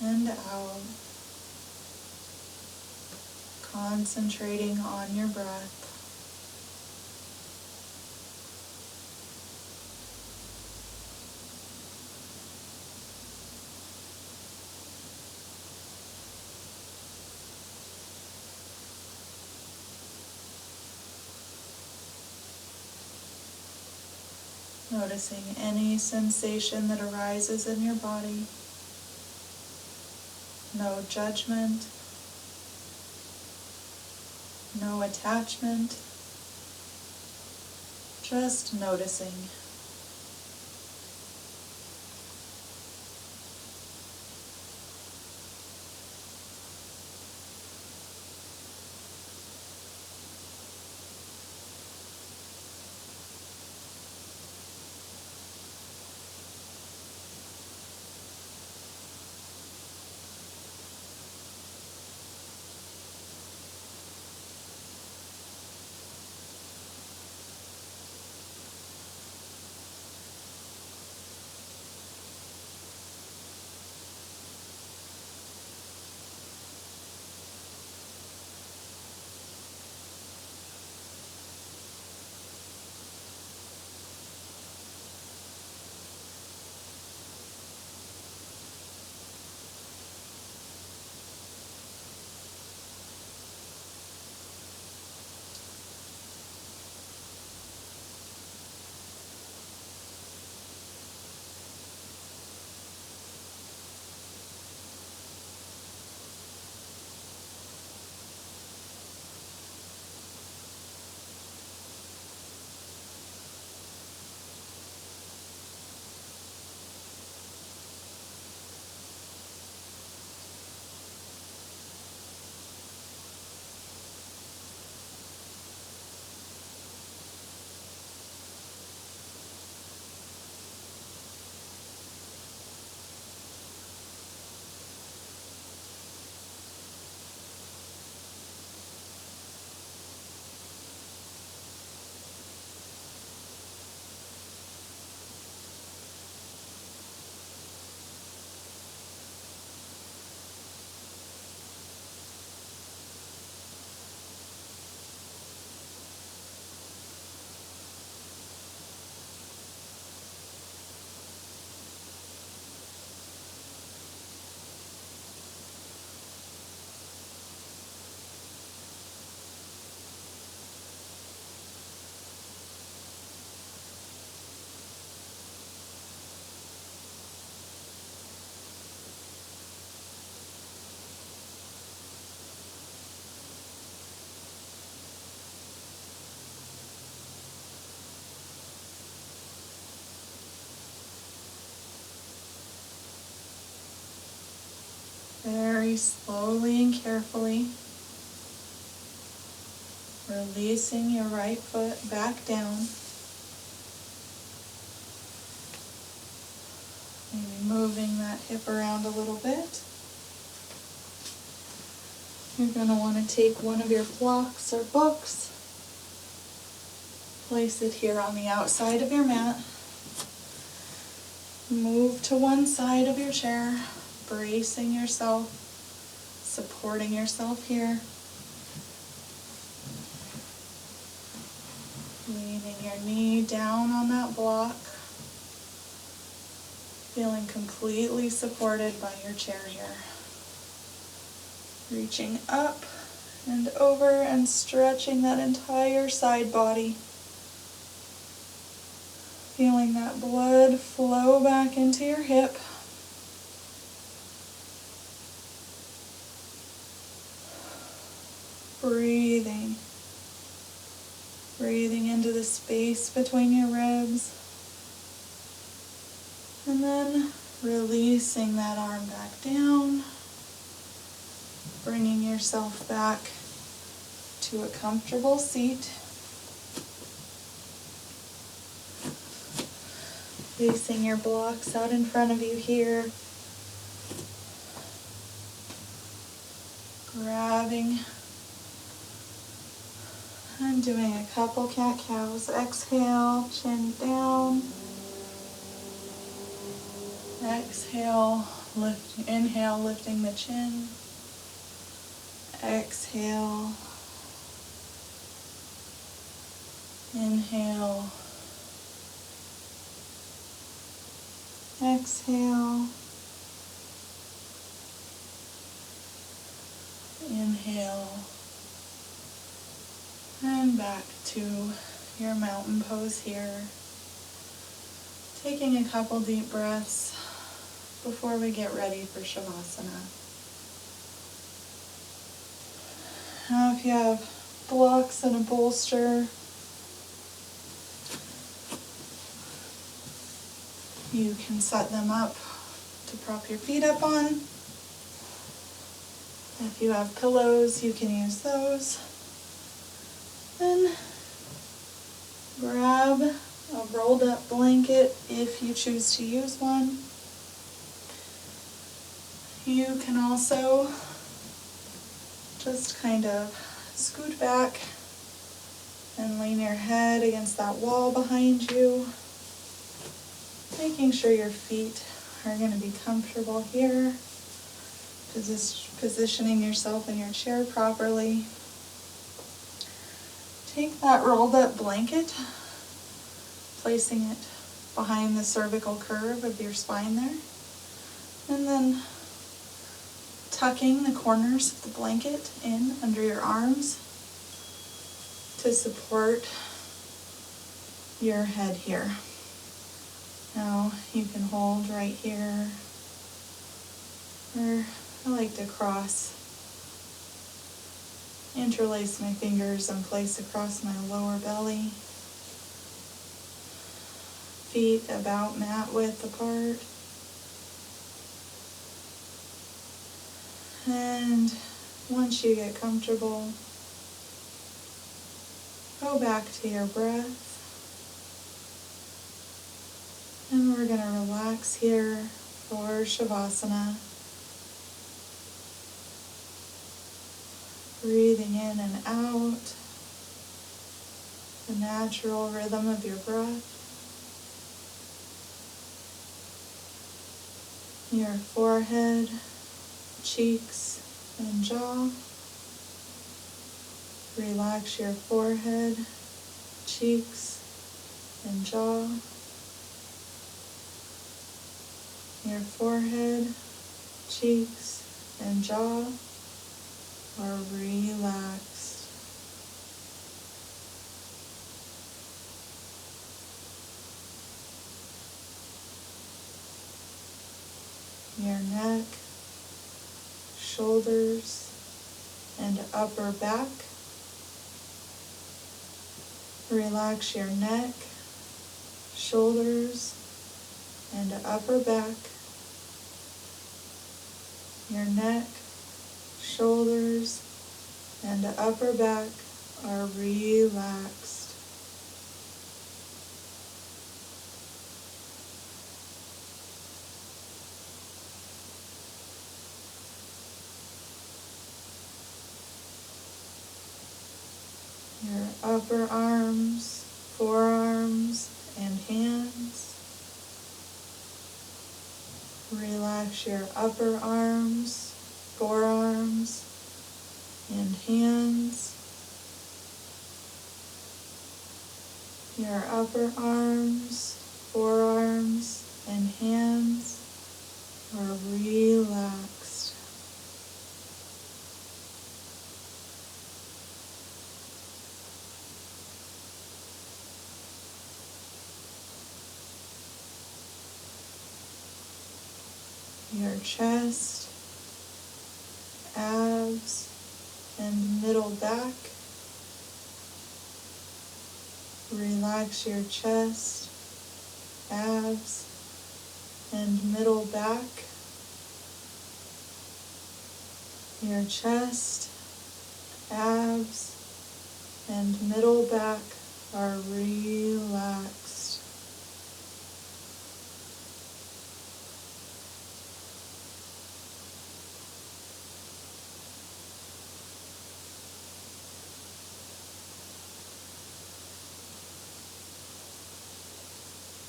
and out, concentrating on your breath. Noticing any sensation that arises in your body. No judgment, no attachment, just noticing. very slowly and carefully releasing your right foot back down. Maybe moving that hip around a little bit. You're going to want to take one of your blocks or books, place it here on the outside of your mat, move to one side of your chair, bracing yourself, supporting yourself here, leaning your knee down on that block, feeling completely supported by your chair here. Reaching up and over and stretching that entire side body. Feeling that blood flow back into your hip. Breathing. Breathing into the space between your ribs. And then releasing that arm back down. Bringing yourself back to a comfortable seat. Placing your blocks out in front of you here. Grabbing and doing a couple cat-cows. Exhale, chin down. Exhale, inhale, lifting the chin. Exhale. Inhale. Exhale. Inhale. And back to your mountain pose here. Taking a couple deep breaths before we get ready for Shavasana. Now if you have blocks and a bolster, you can set them up to prop your feet up on. If you have pillows, you can use those. Then grab a rolled up blanket if you choose to use one. You can also just kind of scoot back and lean your head against that wall behind you, making sure your feet are going to be comfortable here, positioning yourself in your chair properly. Take that rolled up blanket, placing it behind the cervical curve of your spine there, and then tucking the corners of the blanket in under your arms to support your head here. Now you can hold right here, or I like to interlace my fingers and place across my lower belly. Feet about mat width apart. And once you get comfortable, go back to your breath. And we're going to relax here for Shavasana. Breathing in and out, the natural rhythm of your breath. Your forehead, cheeks, and jaw. Relax your forehead, cheeks, and jaw. Your forehead, cheeks, and jaw are relaxed. Your neck, shoulders, and upper back. Relax your neck, shoulders, and upper back. Your neck, shoulders and upper back are relaxed. Your upper arms, forearms, and hands. Relax your upper arms, forearms, and hands. Your upper arms, forearms, and hands are relaxed. Your chest, abs, and middle back. Relax your chest, abs, and middle back. Your chest, abs, and middle back are relaxed.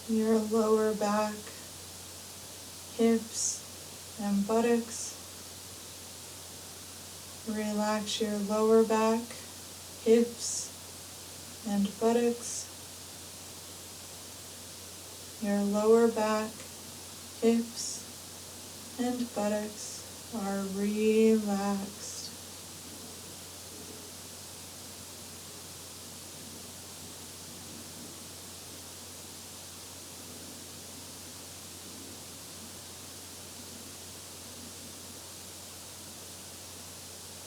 Your lower back, hips, and buttocks. Relax your lower back, hips, and buttocks. Your lower back, hips, and buttocks are relaxed.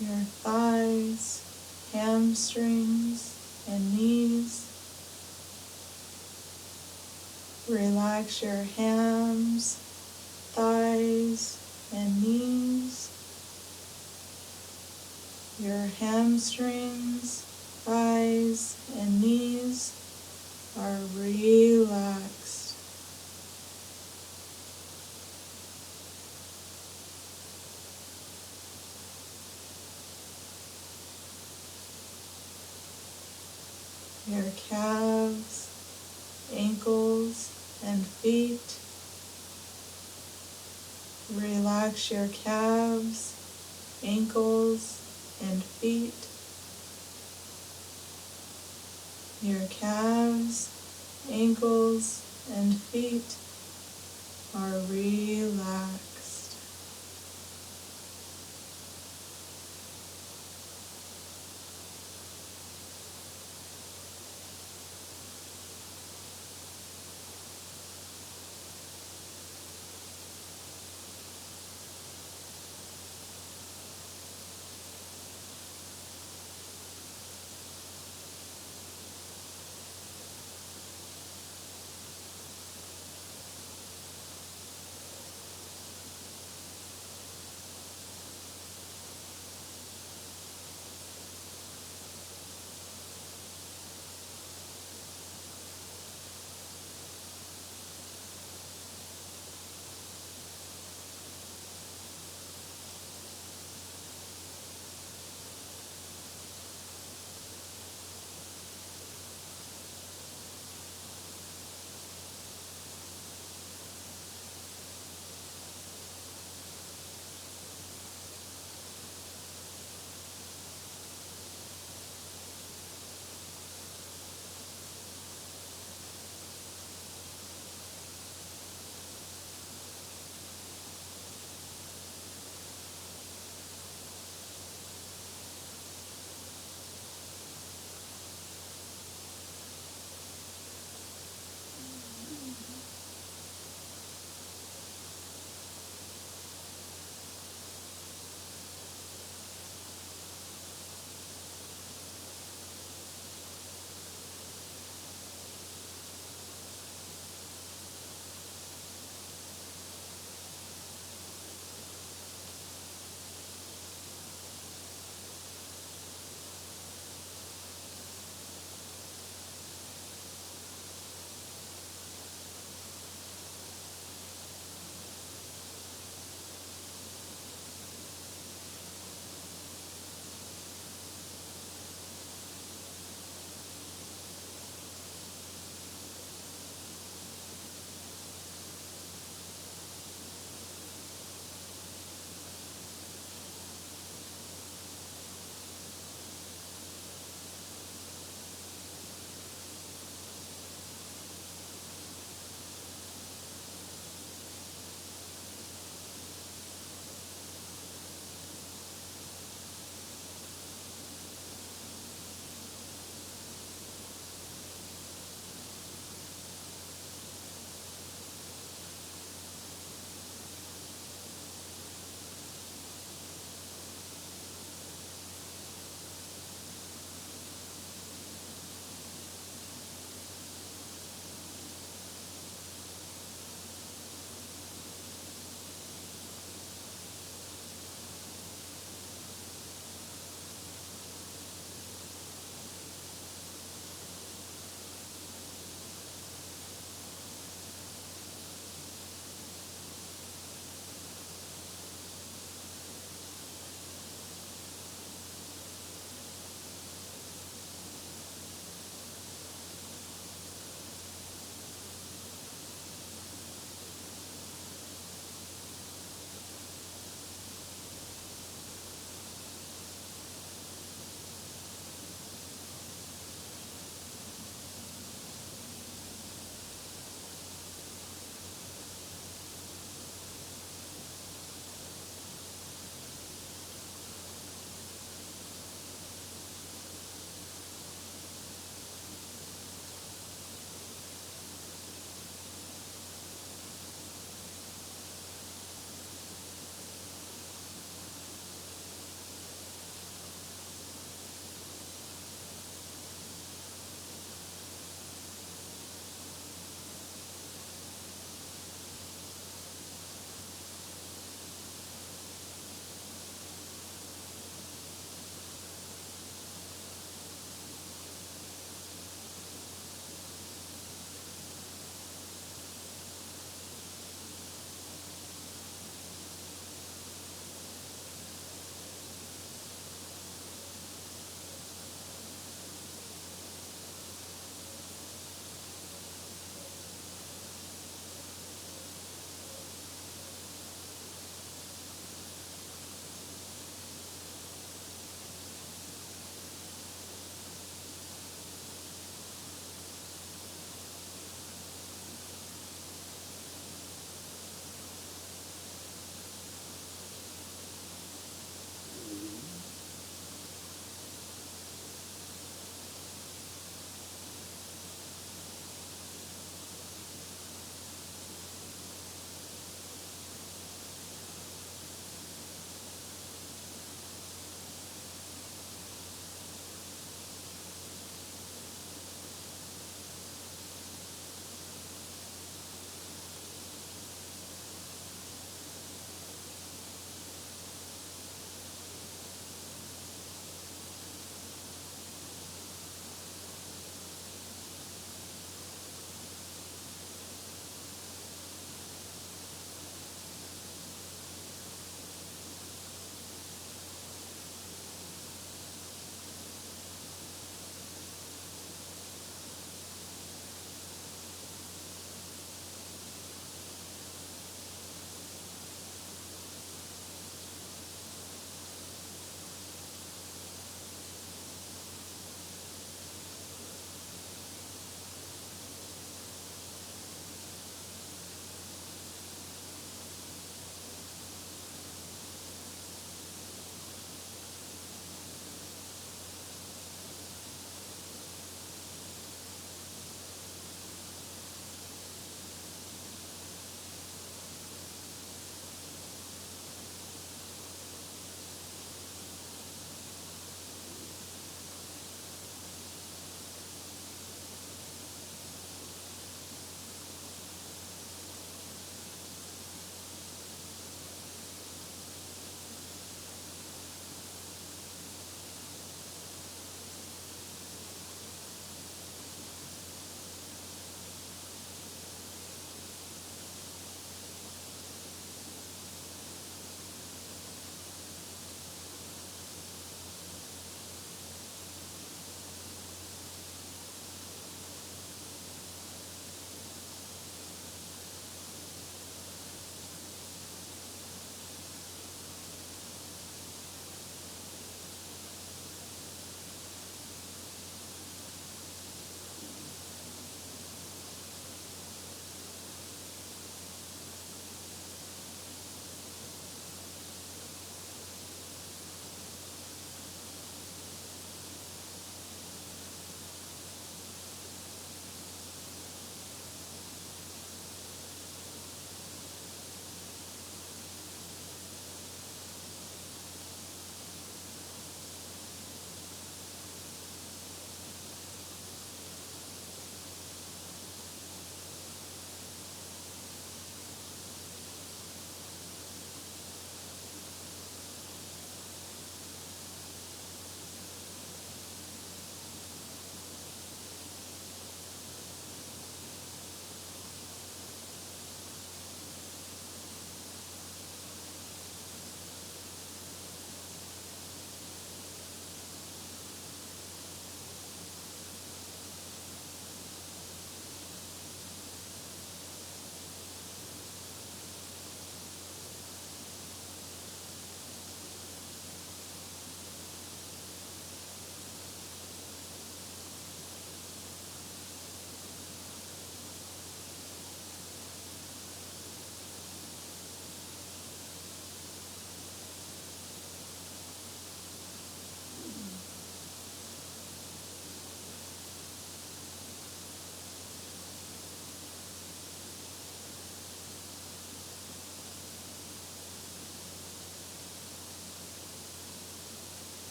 Your thighs, hamstrings, and knees. Relax your hams, thighs, and knees. Your hamstrings, thighs, and knees are relaxed. Your calves, ankles, and feet. Relax your calves, ankles, and feet. Your calves, ankles, and feet are relaxed.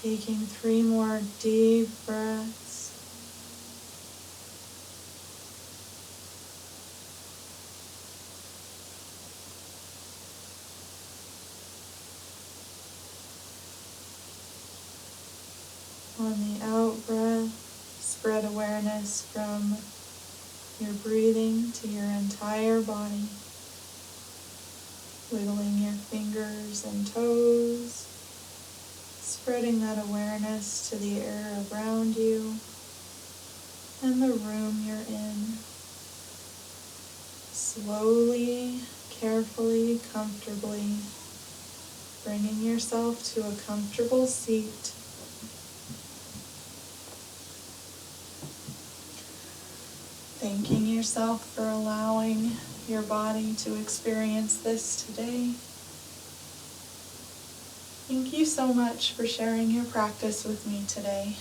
Taking 3 more deep breaths. On the out breath, spread awareness from your breathing to your entire body, wiggling your fingers and toes, spreading that awareness to the air around you and the room you're in. Slowly, carefully, comfortably, bringing yourself to a comfortable seat. Thanking yourself for allowing your body to experience this today. Thank you so much for sharing your practice with me today.